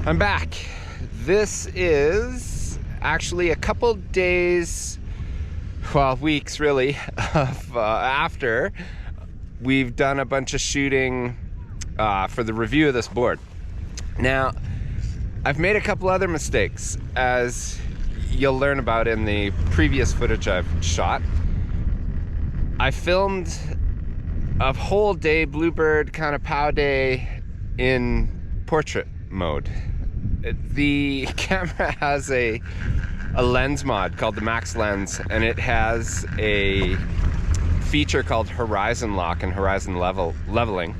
I'm back. This is actually a couple days, well, weeks really, of after we've done a bunch of shooting for the review of this board. Now, I've made a couple other mistakes, as you'll learn about in the previous footage I've shot. I filmed a whole day, bluebird kind of POW day, in portrait mode. The camera has a lens mod called the Max Lens, and it has a feature called horizon lock and horizon leveling.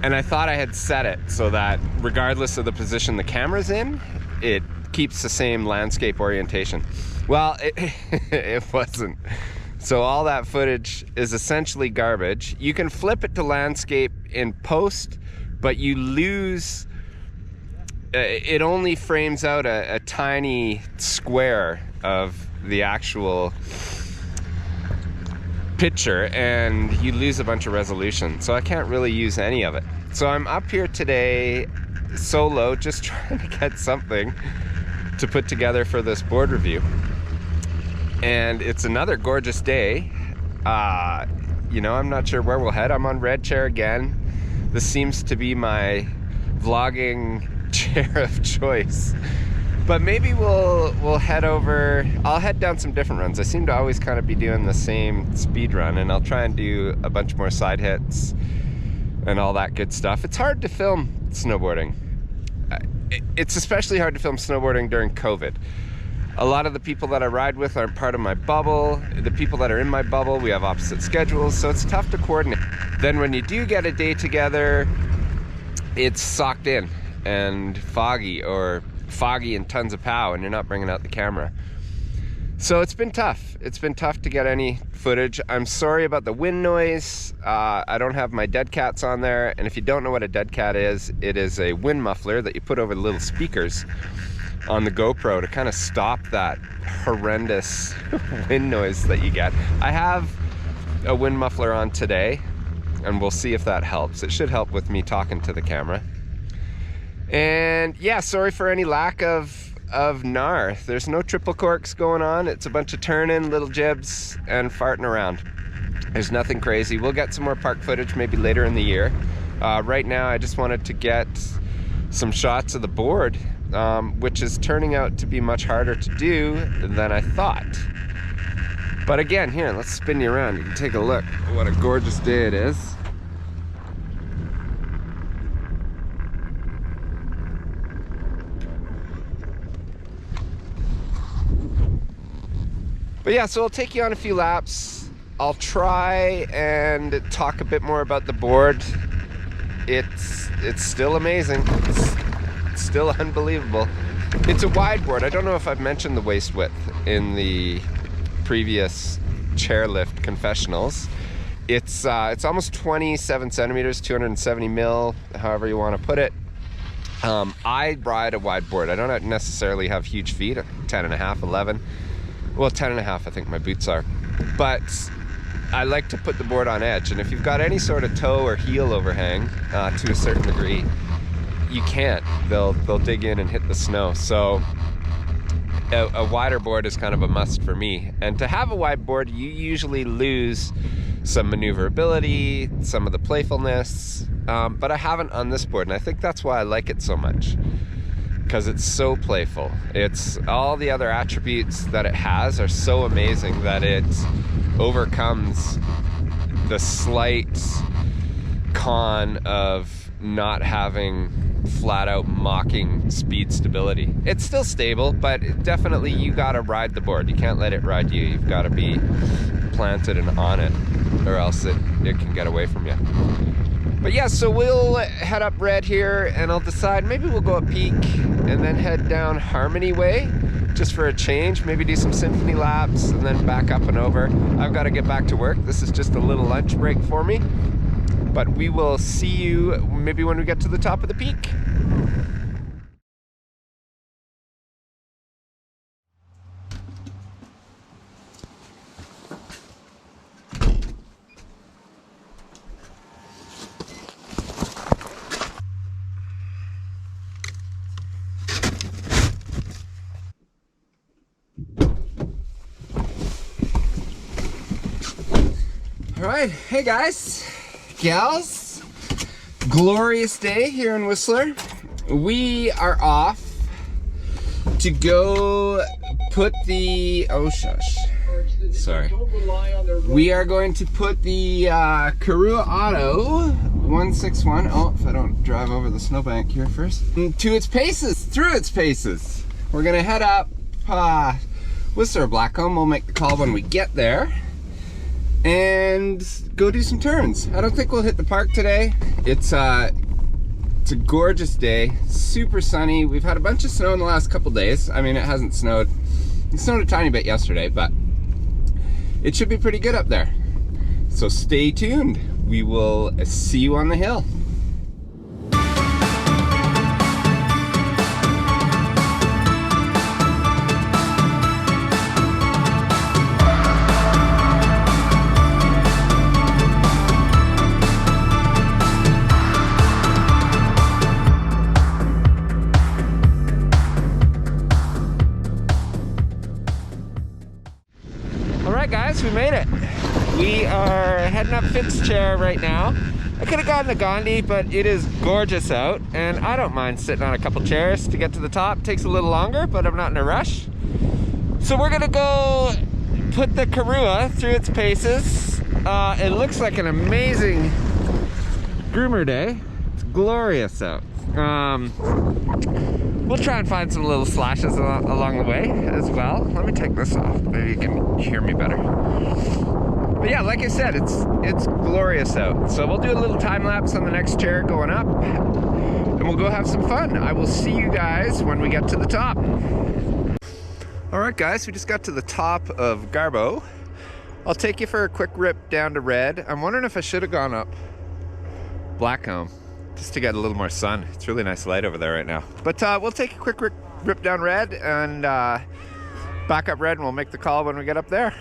And I thought I had set it so that regardless of the position the camera's in, it keeps the same landscape orientation. Well, it wasn't. So all that footage is essentially garbage. You can flip it to landscape in post, but you lose, it only frames out a tiny square of the actual picture, and you lose a bunch of resolution. So I can't really use any of it. So I'm up here today solo, just trying to get something to put together for this board review. And it's another gorgeous day. You know, I'm not sure where we'll head. I'm on red chair again. This seems to be my vlogging chair of choice. But maybe we'll head over. I'll head down some different runs. I seem to always kind of be doing the same speed run, and I'll try and do a bunch more side hits and all that good stuff. It's hard to film snowboarding. It's especially hard to film snowboarding during COVID. A lot of the people that I ride with aren't part of my bubble. The people that are in my bubble, we have opposite schedules, so it's tough to coordinate. Then when you do get a day together, it's socked in and foggy and tons of POW, and you're not bringing out the camera. So it's been tough. It's been tough to get any footage. I'm sorry about the wind noise. I don't have my dead cats on there, and if you don't know what a dead cat is, it is a wind muffler that you put over the little speakers on the GoPro to kind of stop that horrendous wind noise that you get. I have a wind muffler on today, and we'll see if that helps. It should help with me talking to the camera. And yeah, sorry for any lack of gnar. There's no triple corks going on. It's a bunch of turning, little jibs, and farting around. There's nothing crazy. We'll get some more park footage maybe later in the year. Right now I just wanted to get some shots of the board, which is turning out to be much harder to do than I thought. But again, here, let's spin you around. You can take a look. What a gorgeous day it is. But yeah, so I'll take you on a few laps. I'll try and talk a bit more about the board. It's still amazing. It's still unbelievable. It's a wide board. I don't know if I've mentioned the waist width in the previous chairlift confessionals. It's almost 27 centimeters, 270 mil, however you want to put it. I ride a wide board. I don't necessarily have huge feet, 10 and a half, 11. Well, 10 and a half, I think my boots are. But I like to put the board on edge, and if you've got any sort of toe or heel overhang to a certain degree, you can't. They'll dig in and hit the snow. So a wider board is kind of a must for me. And to have a wide board, you usually lose some maneuverability, some of the playfulness, but I haven't on this board, and I think that's why I like it so much, because it's so playful. It's all the other attributes that it has are so amazing that it overcomes the slight con of not having flat out mocking speed stability. It's still stable, but definitely you gotta ride the board. You can't let it ride you. You've gotta be planted and on it, or else it can get away from you. But yeah, so we'll head up red here, and I'll decide maybe we'll go up Peak and then head down Harmony Way just for a change. Maybe do some symphony laps and then back up and over. I've got to get back to work. This is just a little lunch break for me. But we will see you maybe when we get to the top of the peak. Alright, hey guys, gals, glorious day here in Whistler. We are off to go put the, oh shush, sorry. We are going to put the Korua Otto 161, oh, if I don't drive over the snowbank here first, to its paces, through its paces. We're gonna head up Whistler Blackcomb. We'll make the call when we get there and go do some turns. I don't think we'll hit the park today. It's a gorgeous day, super sunny. We've had a bunch of snow in the last couple days. I mean, it hasn't snowed. It snowed a tiny bit yesterday, but it should be pretty good up there. So stay tuned. We will see you on the hill. Guys, we made it. We are heading up Fitzchair right now. I could have gotten the Gandhi, but it is gorgeous out, and I don't mind sitting on a couple chairs to get to the top. It takes a little longer, but I'm not in a rush. So we're gonna go put the Korua through its paces. It looks like an amazing groomer day. It's glorious out. We'll try and find some little slashes along the way as well. Let me take this off. Maybe you can hear me better. But yeah, like I said, it's glorious out. So we'll do a little time lapse on the next chair going up, and we'll go have some fun. I will see you guys when we get to the top. All right, guys, we just got to the top of Garbo. I'll take you for a quick rip down to Red. I'm wondering if I should have gone up Blackcomb, just to get a little more sun. It's really nice light over there right now. But we'll take a quick rip down Red and back up Red, and we'll make the call when we get up there.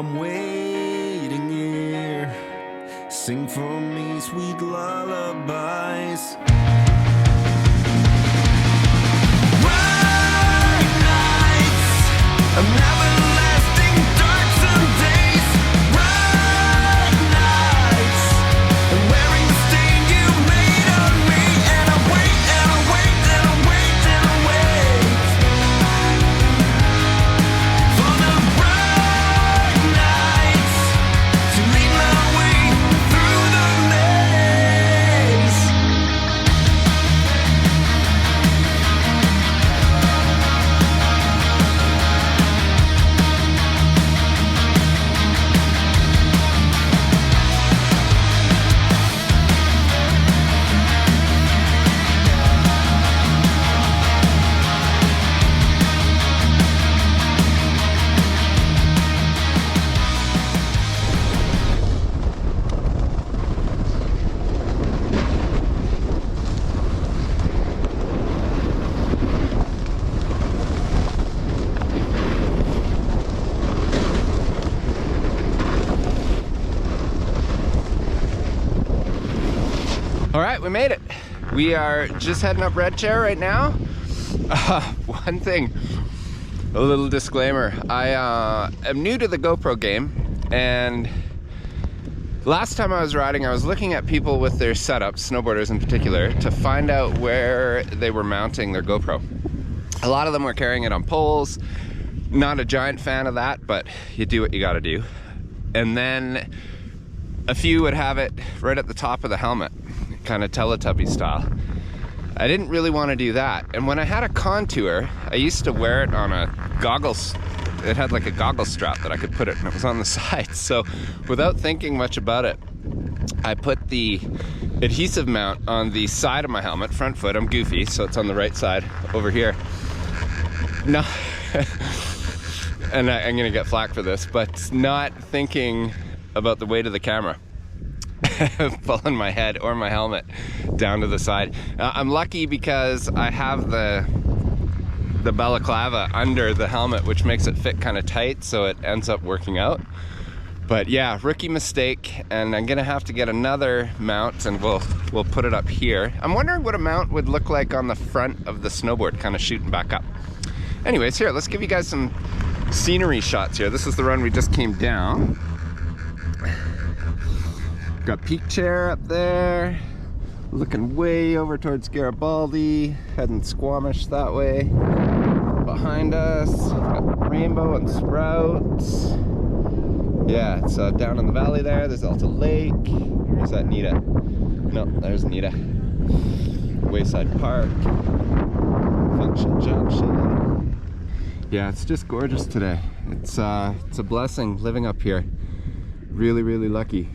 I'm waiting here. Sing for me sweet lullabies. Bright nights, I'm everlasting dark some days. Bright nights, I'm wearing the stain you made on me. And I wait, and I wait, and I wait, and I wait for the bright nights to lead my way through the maze. All right, we made it. We are just heading up Red Chair right now. One thing, a little disclaimer. I am new to the GoPro game, and last time I was riding, I was looking at people with their setups, snowboarders in particular, to find out where they were mounting their GoPro. A lot of them were carrying it on poles. Not a giant fan of that, but you do what you gotta do. And then a few would have it right at the top of the helmet, kind of Teletubby style. I didn't really want to do that. And when I had a contour, I used to wear it on a goggles. It had like a goggle strap that I could put it, and it was on the side. So without thinking much about it, I put the adhesive mount on the side of my helmet, front foot. I'm goofy, so it's on the right side over here. No, and I'm gonna get flack for this, but not thinking about the weight of the camera. Pulling my head or my helmet down to the side. I'm lucky because I have the balaclava under the helmet, which makes it fit kind of tight, so it ends up working out. But yeah, rookie mistake, and I'm gonna have to get another mount, and we'll put it up here. I'm wondering what a mount would look like on the front of the snowboard, kind of shooting back up. Anyways, here, let's give you guys some scenery shots here. This is the run we just came down. Got Peak Chair up there, looking way over towards Garibaldi, heading Squamish that way. Behind us, got Rainbow and Sprouts. Yeah, it's down in the valley there. There's Alta Lake. Is that Nita? No, there's Nita. Wayside Park, Function Junction. Yeah, it's just gorgeous today. It's a blessing living up here. Really, really lucky.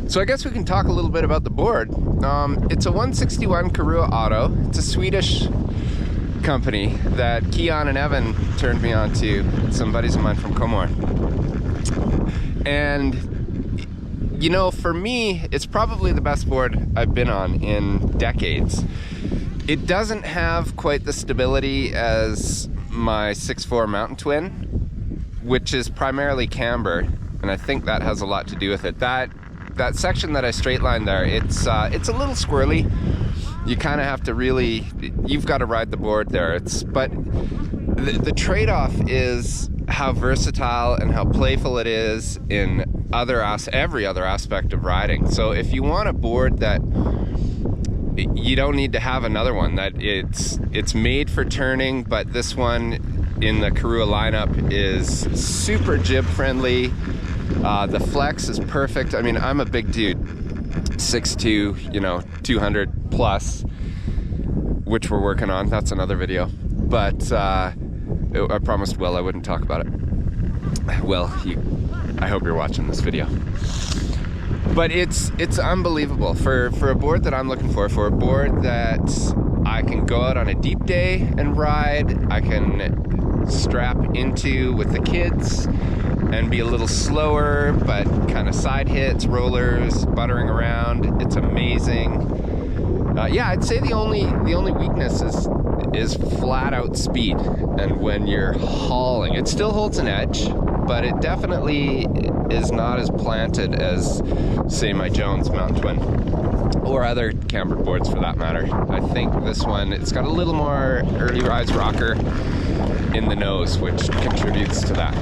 So I guess we can talk a little bit about the board. It's a 161 Korua Otto. It's a Swedish company that Keon and Evan turned me on to, some buddies of mine from Comor. And you know, for me, it's probably the best board I've been on in decades. It doesn't have quite the stability as my 6'4" Mountain Twin, which is primarily camber, and I think that has a lot to do with it. That section that I straight lined there, it's a little squirrely. You kind of have to really, you've got to ride the board there. But the trade-off is how versatile and how playful it is in every other aspect of riding. So if you want a board that you don't need to have another one, that it's made for turning, but this one in the Korua lineup is super jib friendly. The flex is perfect. I mean, I'm a big dude, 6'2", you know, 200 plus, which we're working on. That's another video. But I promised Will I wouldn't talk about it. Will, I hope you're watching this video. But it's unbelievable for a board that I'm looking for a board that I can go out on a deep day and ride. I can strap into with the kids and be a little slower, but kind of side hits, rollers, buttering around. It's amazing. Yeah, I'd say the only weakness is flat out speed. And when you're hauling, it still holds an edge, but it definitely is not as planted as, say, my Jones Mount Twin, or other cambered boards for that matter. I think this one, it's got a little more early rise rocker in the nose, which contributes to that.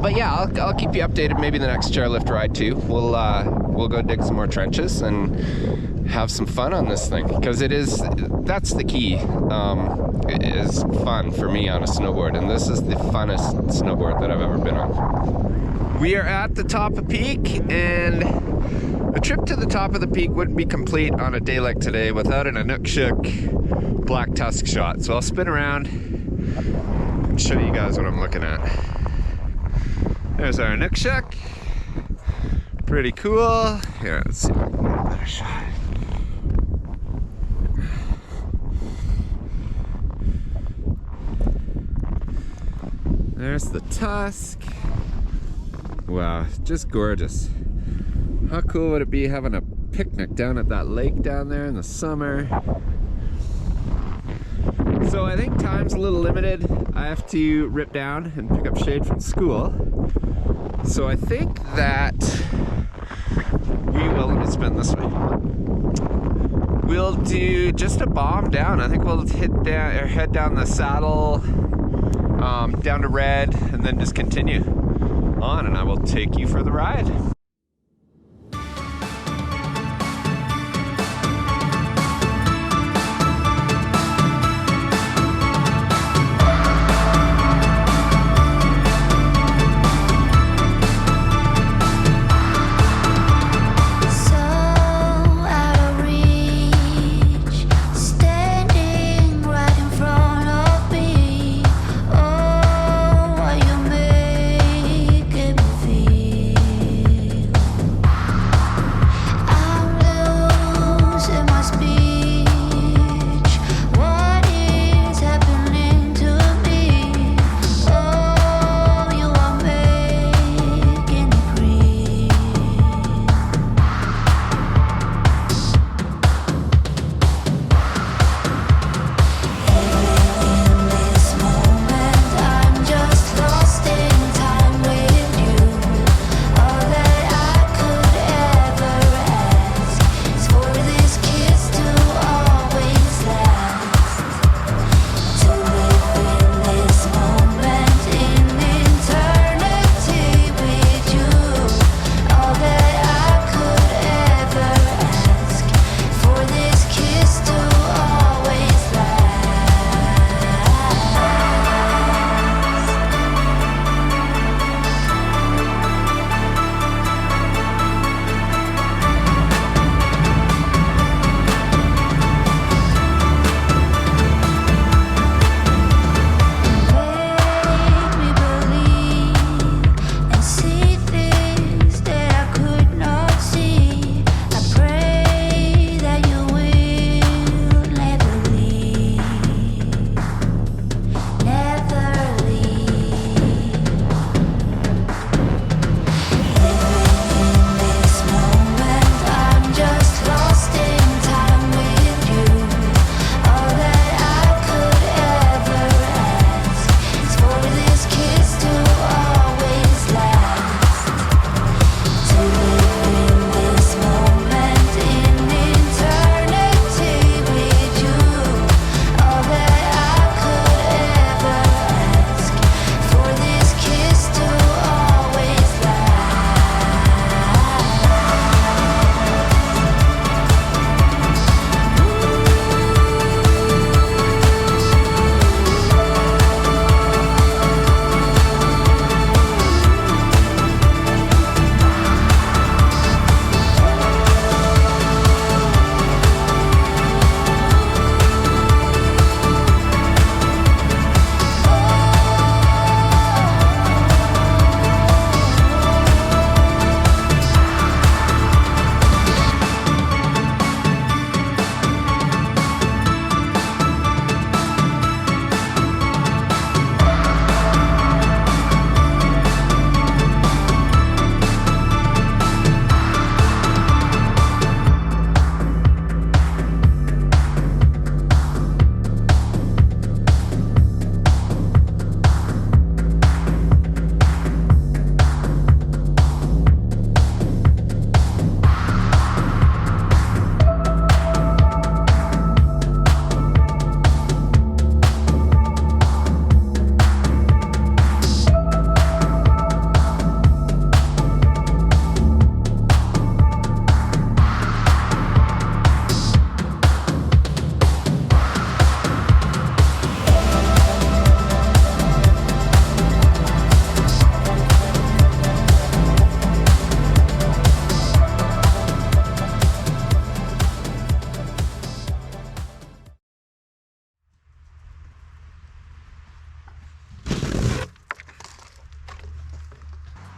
But yeah, I'll keep you updated. Maybe the next chairlift ride too. We'll go dig some more trenches and have some fun on this thing, because that's the key. It is fun for me on a snowboard, and this is the funnest snowboard that I've ever been on. We are at the top of Peak, and a trip to the top of the peak wouldn't be complete on a day like today without an Inukshuk Black Tusk shot. So I'll spin around and show you guys what I'm looking at. There's our Inukshuk. Pretty cool. Here, let's see if I can get a better shot. There's the Tusk. Wow, just gorgeous. How cool would it be having a picnic down at that lake down there in the summer? So I think time's a little limited. I have to rip down and pick up Shade from school. So I think that we will, let me spin this way. We'll do just a bomb down. I think we'll head down the saddle, down to Red, and then just continue on, and I will take you for the ride.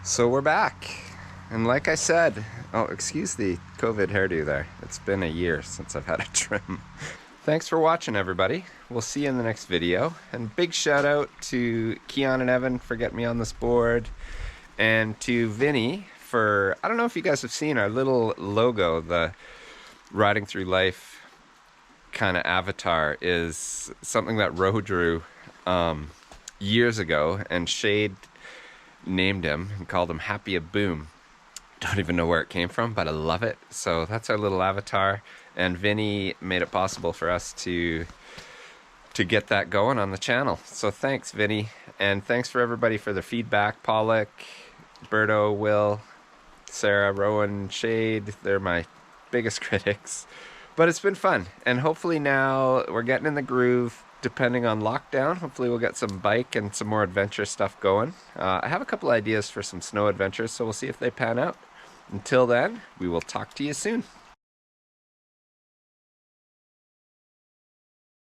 So we're back. And like I said, oh, excuse the COVID hairdo there. It's been a year since I've had a trim. Thanks for watching, everybody. We'll see you in the next video. And big shout out to Keon and Evan for getting me on this board. And to Vinny for, I don't know if you guys have seen our little logo, the Riding Through Life kind of avatar is something that Ro drew years ago, and Shade named him and called him Happy a Boom. Don't even know where it came from, but I love it. So that's our little avatar, and Vinny made it possible for us to get that going on the channel. So thanks, Vinny, and thanks for everybody for the feedback. Pollock, Berto, Will, Sarah, Rowan, Shade, they're my biggest critics. But it's been fun, and hopefully now we're getting in the groove. Depending on lockdown, hopefully we'll get some bike and some more adventure stuff going. I have a couple ideas for some snow adventures, so we'll see if they pan out. Until then, we will talk to you soon.